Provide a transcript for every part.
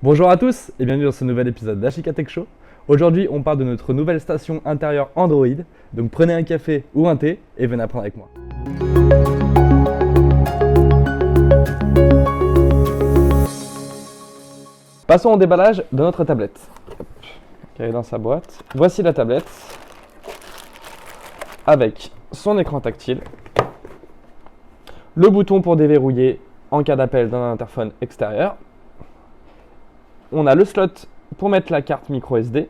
Bonjour à tous et bienvenue dans ce nouvel épisode d'Ashika Tech Show. Aujourd'hui, on parle de notre nouvelle station intérieure Android. Donc prenez un café ou un thé et venez apprendre avec moi. Passons au déballage de notre tablette. Elle est dans sa boîte. Voici la tablette avec son écran tactile, le bouton pour déverrouiller en cas d'appel d'un interphone extérieur. On a le slot pour mettre la carte micro SD,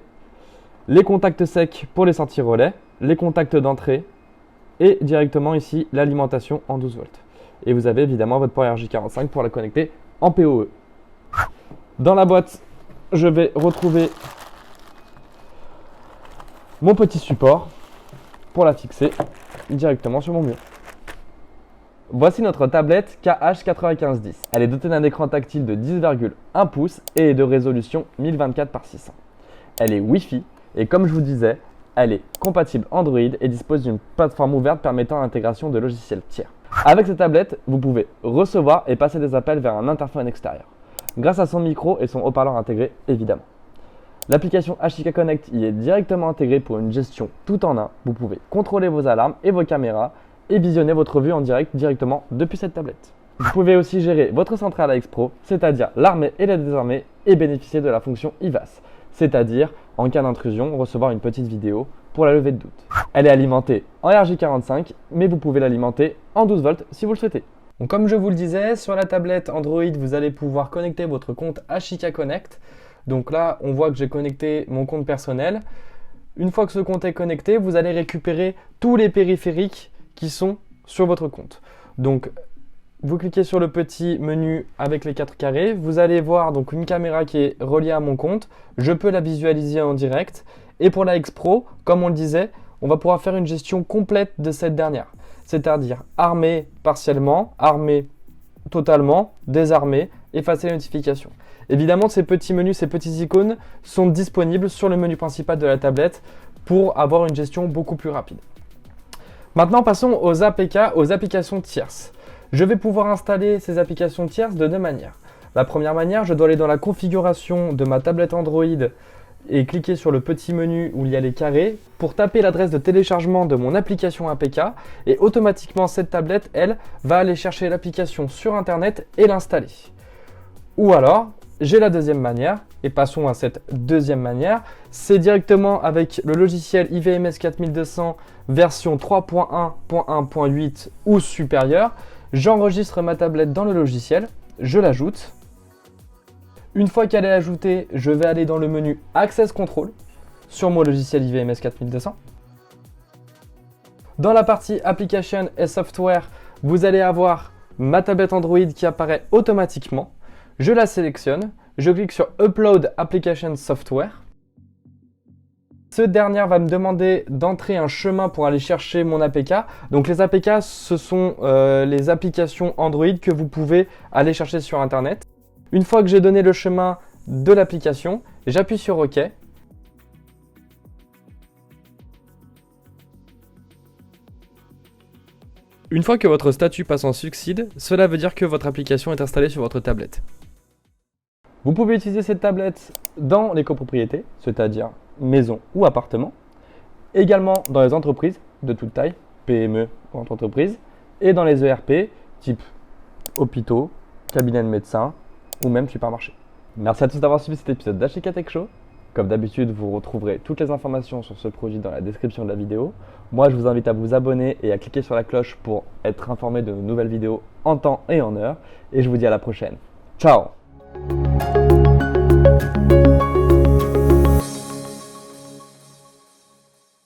les contacts secs pour les sorties relais, les contacts d'entrée et directement ici l'alimentation en 12 volts. Et vous avez évidemment votre port RJ45 pour la connecter en PoE. Dans la boîte, je vais retrouver mon petit support pour la fixer directement sur mon mur. Voici notre tablette KH9510. Elle est dotée d'un écran tactile de 10,1 pouces et de résolution 1024 par 600. Elle est Wi-Fi et comme je vous disais, elle est compatible Android et dispose d'une plateforme ouverte permettant l'intégration de logiciels tiers. Avec cette tablette, vous pouvez recevoir et passer des appels vers un interphone extérieur, grâce à son micro et son haut-parleur intégré évidemment. L'application Ashika Connect y est directement intégrée pour une gestion tout en un. Vous pouvez contrôler vos alarmes et vos caméras et visionner votre vue en direct directement depuis cette tablette. Vous pouvez aussi gérer votre centrale AX-Pro, c'est-à-dire l'armée et la désarmée, et bénéficier de la fonction IVAS, c'est-à-dire, en cas d'intrusion, recevoir une petite vidéo pour la levée de doute. Elle est alimentée en RJ45, mais vous pouvez l'alimenter en 12 volts si vous le souhaitez. Donc, comme je vous le disais, sur la tablette Android, vous allez pouvoir connecter votre compte Ashika Connect. Donc là, on voit que j'ai connecté mon compte personnel. Une fois que ce compte est connecté, vous allez récupérer tous les périphériques qui sont sur votre compte. Donc, vous cliquez sur le petit menu avec les 4 carrés. Vous allez voir donc une caméra qui est reliée à mon compte. Je peux la visualiser en direct. Et pour la X-Pro, comme on le disait, on va pouvoir faire une gestion complète de cette dernière. C'est-à-dire armer partiellement, armer totalement, désarmer, effacer les notifications. Évidemment, ces petits menus, ces petits icônes sont disponibles sur le menu principal de la tablette pour avoir une gestion beaucoup plus rapide. Maintenant, passons aux APK, aux applications tierces. Je vais pouvoir installer ces applications tierces de deux manières. La première manière, je dois aller dans la configuration de ma tablette Android et cliquer sur le petit menu où il y a les carrés pour taper l'adresse de téléchargement de mon application APK et automatiquement cette tablette, elle, va aller chercher l'application sur Internet et l'installer. Ou alors, j'ai la deuxième manière, et passons à cette deuxième manière, c'est directement avec le logiciel IVMS 4200 version 3.1.1.8 ou supérieur. J'enregistre ma tablette dans le logiciel, je l'ajoute. Une fois qu'elle est ajoutée, je vais aller dans le menu Access Control sur mon logiciel IVMS 4200. Dans la partie Application et Software, vous allez avoir ma tablette Android qui apparaît automatiquement. Je la sélectionne, je clique sur Upload Application Software. Ce dernier va me demander d'entrer un chemin pour aller chercher mon APK. Donc les APK, ce sont les applications Android que vous pouvez aller chercher sur Internet. Une fois que j'ai donné le chemin de l'application, j'appuie sur OK. Une fois que votre statut passe en succide, cela veut dire que votre application est installée sur votre tablette. Vous pouvez utiliser cette tablette dans les copropriétés, c'est-à-dire maison ou appartement, également dans les entreprises de toute taille, PME ou entreprises, et dans les ERP type hôpitaux, cabinets de médecins ou même supermarchés. Merci à tous d'avoir suivi cet épisode d'Ashika Tech Show. Comme d'habitude, vous retrouverez toutes les informations sur ce produit dans la description de la vidéo. Moi, je vous invite à vous abonner et à cliquer sur la cloche pour être informé de nos nouvelles vidéos en temps et en heure. Et je vous dis à la prochaine. Ciao!